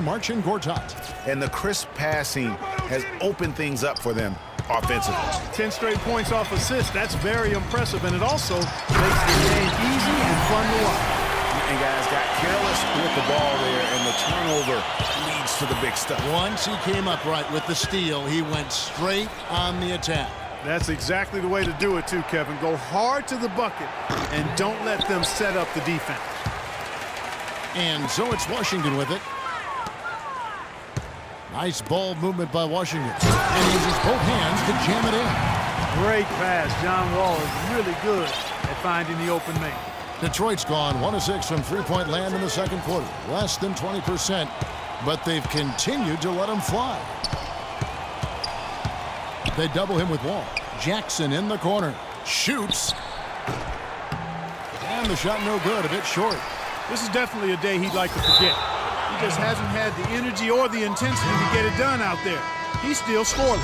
Marcin Gortat. And the crisp passing has opened things up for them offensively. 10 straight points off assists. That's very impressive, and it also makes the game easy and fun to watch. And guys got careless with the ball there, and the turnover leads to the big stuff. Once he came up right with the steal, he went straight on the attack. That's exactly the way to do it, too, Kevin. Go hard to the bucket and don't let them set up the defense. And so it's Washington with it. Nice ball movement by Washington. And he uses both hands to jam it in. Great pass. John Wall is really good at finding the open man. Detroit's gone 1 of 6 from three-point land in the second quarter. Less than 20%, but they've continued to let him fly. They double him with Wall. Jackson in the corner. Shoots. And the shot no good, a bit short. This is definitely a day he'd like to forget. He just hasn't had the energy or the intensity to get it done out there. He's still scoreless.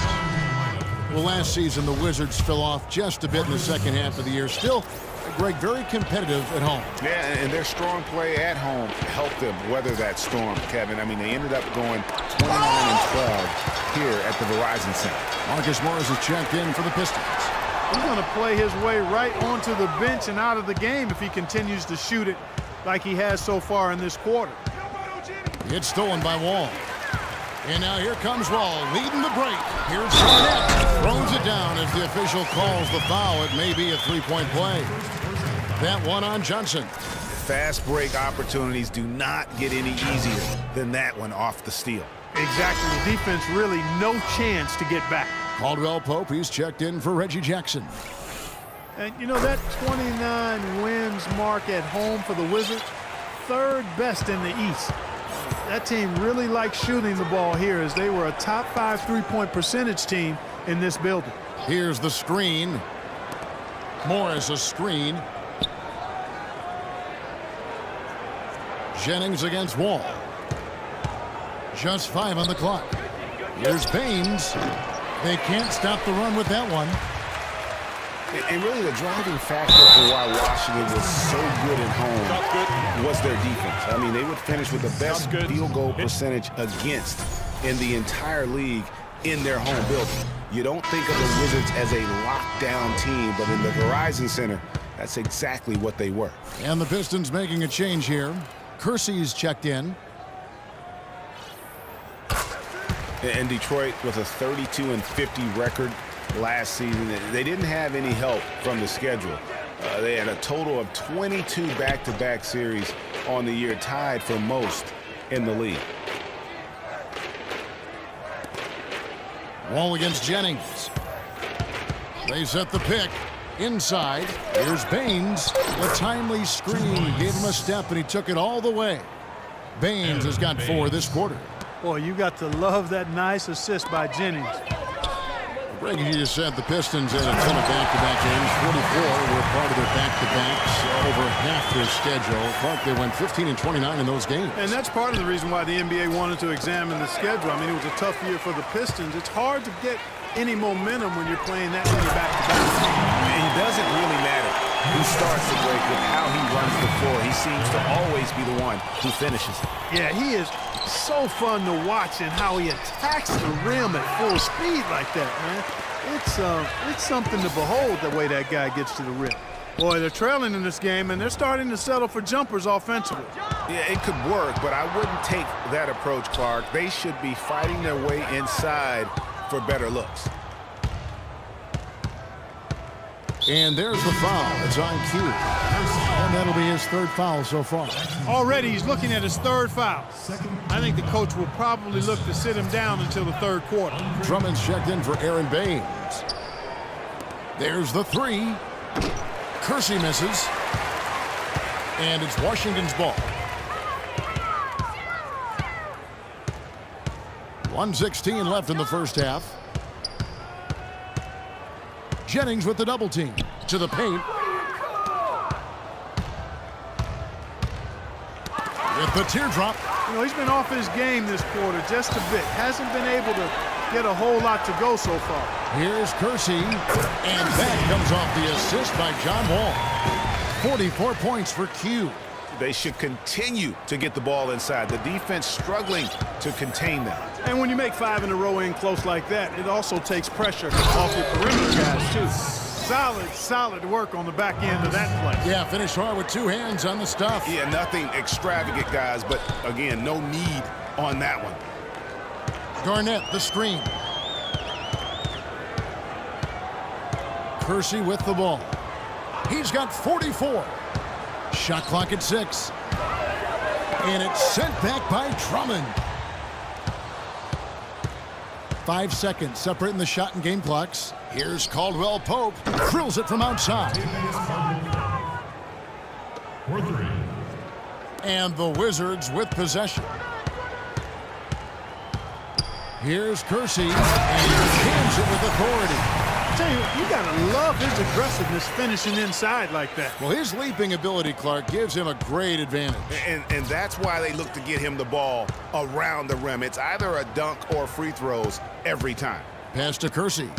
Well, last season, the Wizards fell off just a bit in the second half of the year. Still, Greg, very competitive at home. Yeah, and their strong play at home helped them weather that storm, Kevin. I mean, they ended up going 29-12 here at the Verizon Center. Marcus Morris is checked in for the Pistons. He's going to play his way right onto the bench and out of the game if he continues to shoot it like he has so far in this quarter. It's stolen by Wall. And now here comes Wall, leading the break. Here's Garnett. Throws it down as the official calls the foul. It may be a three-point play. That one on Johnson. Fast break opportunities do not get any easier than that one off the steal. Exactly. The defense really no chance to get back. Caldwell Pope, he's checked in for Reggie Jackson. And, you know, that 29 wins mark at home for the Wizards, third best in the East. That team really likes shooting the ball here as they were a top 5 three-point percentage team in this building. Here's the screen. Morris a screen. Jennings against Wall. Just 5 on the clock. Here's Baines. They can't stop the run with that one. And really the driving factor for why Washington was so good at home was their defense. I mean, they would finish with the best field goal percentage against in the entire league in their home building. You don't think of the Wizards as a lockdown team, but in the Verizon Center, that's exactly what they were. And the Pistons making a change here. Kersey's checked in. And Detroit with a 32-50 record last season. They didn't have any help from the schedule. They had a total of 22 back-to-back series on the year, tied for most in the league. Wall against Jennings. They set the pick. Inside. Here's Baines. The timely screen gave him a step, and he took it all the way. Baines has got 4 this quarter. Boy, you got to love that nice assist by Jennings. Greg, you just said the Pistons had a ton of back-to-back games. 44 were part of their back-to-backs, over half their schedule. Clark, they went 15 and 29 in those games. And that's part of the reason why the NBA wanted to examine the schedule. I mean, it was a tough year for the Pistons. It's hard to get any momentum when you're playing that many back-to-backs. And it doesn't really matter who starts the break with how he runs the floor. He seems to always be the one who finishes it. Yeah, he is so fun to watch and how he attacks the rim at full speed like that, man. It's something to behold the way that guy gets to the rim. Boy, they're trailing in this game, and they're starting to settle for jumpers offensively. Yeah, it could work, but I wouldn't take that approach, Clark. They should be fighting their way inside for better looks. And there's the foul. It's on cue. And that'll be his 3rd foul so far. Already he's looking at his 3rd foul. I think the coach will probably look to sit him down until the 3rd quarter. Drummond's checked in for Aaron Baines. There's the 3. Kersey misses. And it's Washington's ball. 1:16 left in the first half. Jennings with the double team. To the paint. With the teardrop. You know, he's been off his game this quarter just a bit. Hasn't been able to get a whole lot to go so far. Here's Kersey. And that comes off the assist by John Wall. 44 points for Q. They should continue to get the ball inside. The defense struggling to contain them. And when you make 5 in a row in close like that, it also takes pressure off your perimeter guys, too. Solid work on the back end of that play. Yeah, finish hard with 2 hands on the stuff. Yeah, nothing extravagant, guys, but, again, no need on that one. Garnett, the screen. Kersey with the ball. He's got 44. Shot clock at 6. And it's sent back by Drummond. 5 seconds separating the shot and game clocks. Here's Caldwell Pope. Drills it from outside. And the Wizards with possession. Here's Kersey. And he cans it with authority. I tell you, you gotta love his aggressiveness finishing inside like that. Well, his leaping ability, Clark, gives him a great advantage. And that's why they look to get him the ball around the rim. It's either a dunk or free throws every time. Pass to Kersey.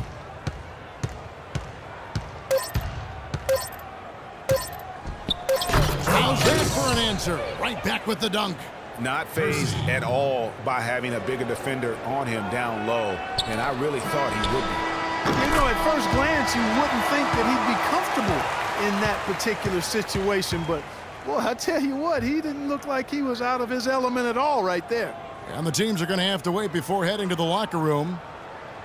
How's that for an answer? Right back with the dunk. Not fazed at all by having a bigger defender on him down low, and I really thought he would be. You know, at first glance, you wouldn't think that he'd be comfortable in that particular situation, but, boy, I tell you what, he didn't look like he was out of his element at all right there. And the teams are going to have to wait before heading to the locker room.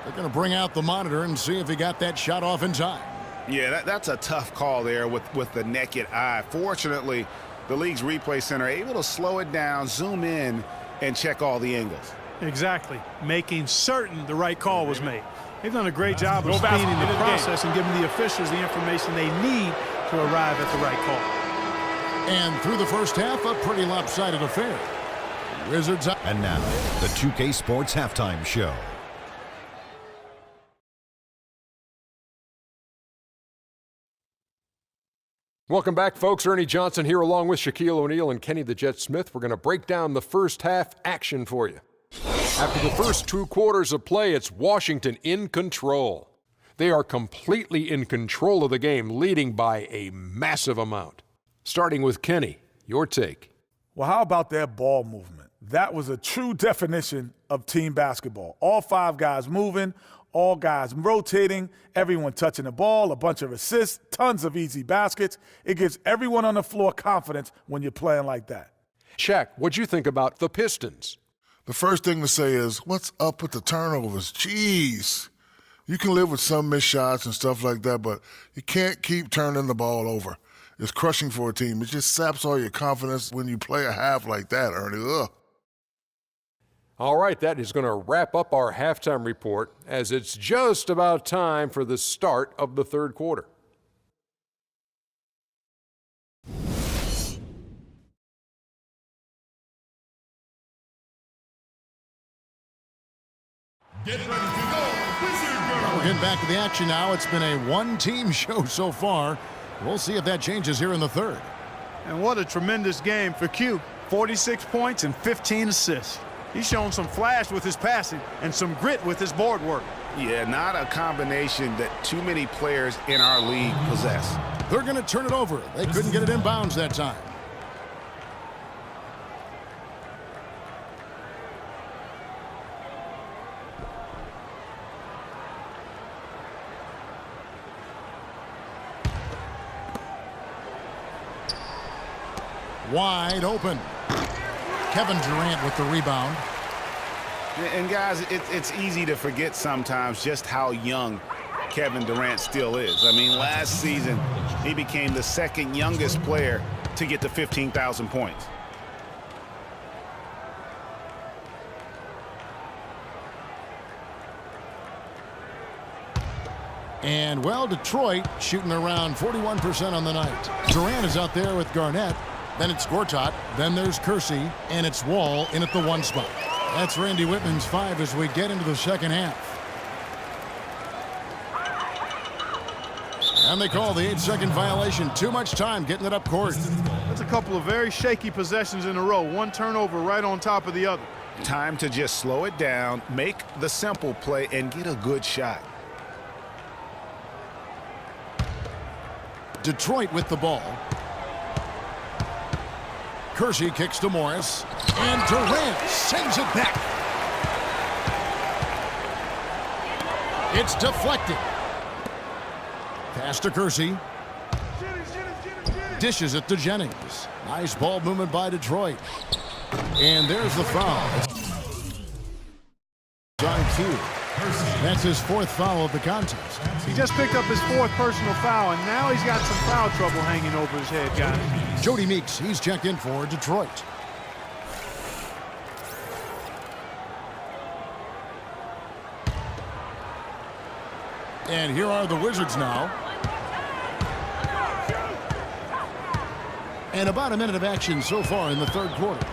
They're going to bring out the monitor and see if he got that shot off in time. Yeah, that's a tough call there with the naked eye. Fortunately, the league's replay center able to slow it down, zoom in, and check all the angles. Exactly, making certain the right call was made. They've done a great job of speeding the process and giving the officials the information they need to arrive at the right call. And through the first half, a pretty lopsided affair. Wizards up. And now, the 2K Sports Halftime Show. Welcome back, folks. Ernie Johnson here along with Shaquille O'Neal and Kenny the Jet Smith. We're going to break down the first half action for you. After the first 2 quarters of play, it's Washington in control. They are completely in control of the game, leading by a massive amount. Starting with Kenny, your take. Well, how about that ball movement? That was a true definition of team basketball. All 5 guys moving, all guys rotating, everyone touching the ball, a bunch of assists, tons of easy baskets. It gives everyone on the floor confidence when you're playing like that. Shaq, what'd you think about the Pistons? The first thing to say is, what's up with the turnovers? Jeez. You can live with some missed shots and stuff like that, but you can't keep turning the ball over. It's crushing for a team. It just saps all your confidence when you play a half like that, Ernie. Ugh. All right, that is going to wrap up our halftime report as it's just about time for the start of the third quarter. Get ready to go, Wizard Girl. We're getting back to the action now. It's been a one-team show so far. We'll see if that changes here in the third. And what a tremendous game for Q. 46 points and 15 assists. He's shown some flash with his passing and some grit with his board work. Yeah, not a combination that too many players in our league possess. They're going to turn it over. They couldn't get it in bounds that time. Wide open. Kevin Durant with the rebound. And guys, it's easy to forget sometimes just how young Kevin Durant still is. I mean, last season, he became the second youngest player to get to 15,000 points. And, well, Detroit shooting around 41% on the night. Durant is out there with Garnett. Then it's Gortat. Then there's Kersey. And it's Wall in at the 1 spot. That's Randy Whitman's 5 as we get into the second half. And they call the 8-second violation. Too much time getting it up court. That's a couple of very shaky possessions in a row. One turnover right on top of the other. Time to just slow it down, make the simple play, and get a good shot. Detroit with the ball. Kersey kicks to Morris. And Durant sends it back. It's deflected. Pass to Kersey. Dishes it to Jennings. Nice ball movement by Detroit. And there's the foul. On cue. That's his fourth foul of the contest. He just picked up his fourth personal foul, and now he's got some foul trouble hanging over his head, guys. Jody Meeks, he's checked in for Detroit. And here are the Wizards now. And about a minute of action so far in the third quarter.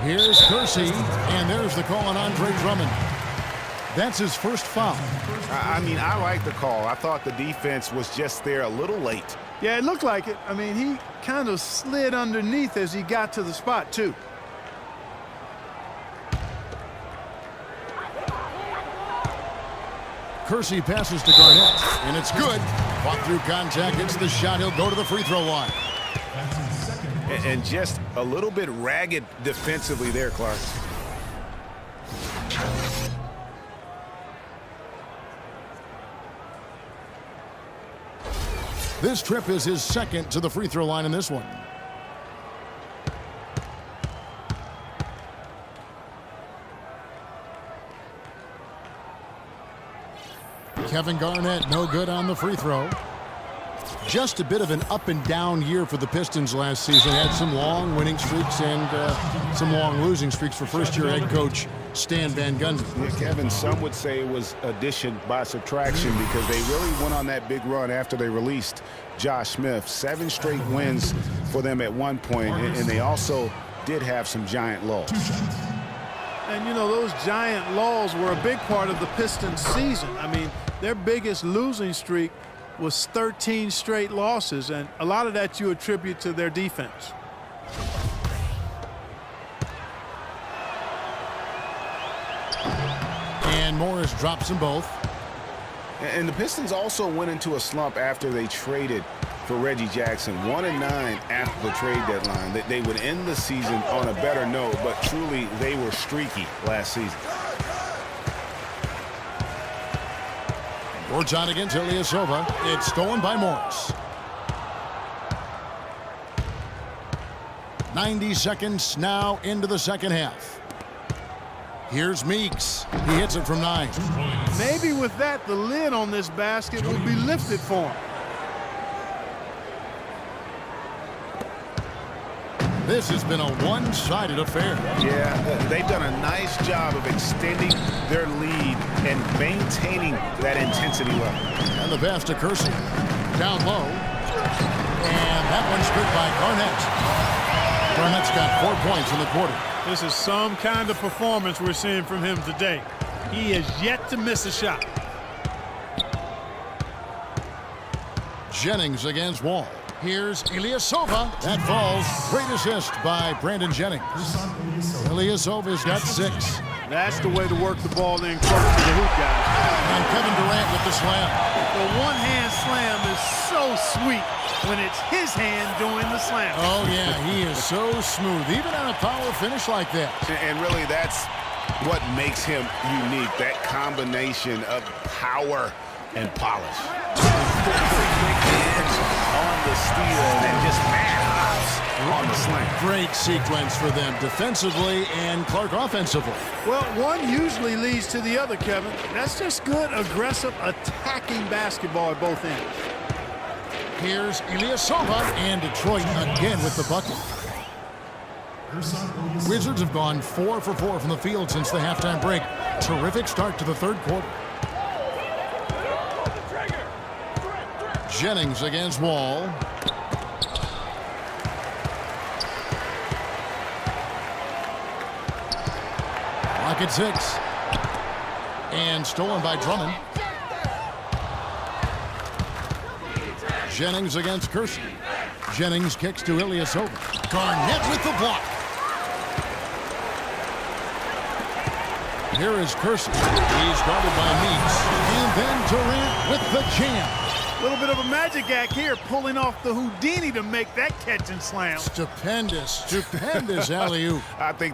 Here's Kersey, and there's the call on Andre Drummond. That's his first foul. I mean, I like the call. I thought the defense was just there a little late. Yeah, it looked like it. I mean, he kind of slid underneath as he got to the spot, too. Kersey passes to Garnett, and it's good. Fought through contact, hits the shot. He'll go to the free throw line. And just a little bit ragged defensively there, Clark. This trip is his second to the free throw line in this one. Kevin Garnett, no good on the free throw. Just a bit of an up and down year for the Pistons last season. Had some long winning streaks and some long losing streaks for first-year head coach Stan Van Gundy. Yeah, Kevin, some would say it was addition by subtraction because they really went on that big run after they released Josh Smith. 7 straight wins for them at one point, and they also did have some giant lulls. And, you know, those giant lulls were a big part of the Pistons season. I mean, their biggest losing streak was 13 straight losses, and a lot of that you attribute to their defense. And Morris drops them both. And the Pistons also went into a slump after they traded for Reggie Jackson. 1-9 after the trade deadline. They would end the season on a better note, but truly they were streaky last season. Boards out against Ilyasova. It's stolen by Morris. 90 seconds now into the second half. Here's Meeks. He hits it from 9. Maybe with that, the lid on this basket will be lifted for him. This has been a one-sided affair. Yeah, they've done a nice job of extending their lead and maintaining that intensity level. And the pass to Kersey. Down low. And that one's good by Garnett. Garnett's got 4 points in the quarter. This is some kind of performance we're seeing from him today. He has yet to miss a shot. Jennings against Wall. Here's Ilyasova. That falls. Great assist by Brandon Jennings. Ilyasova's got 6. That's the way to work the ball in close to the hoop, guys. And Kevin Durant with the slam. The one-hand slam is so sweet when it's his hand doing the slam. Oh, yeah, he is so smooth, even on a power finish like that. And really, that's what makes him unique, that combination of power and polish. On the steal and then just mad hops on the slam. Great sequence for them defensively and Clark offensively. Well, one usually leads to the other, Kevin. That's just good, aggressive, attacking basketball at both ends. Here's Ilyasova, and Detroit again with the bucket. Wizards have gone 4 for 4 from the field since the halftime break. Terrific start to the third quarter. Jennings against Wall. Lock at 6. And stolen by Drummond. Jennings against Kersey. Jennings kicks to Ilyasova. Garnett with the block. Here is Kersey. He's guarded by Meeks. And then Durant with the jam. Little bit of a magic act here, pulling off the Houdini to make that catch and slam. Stupendous alley-oop. I think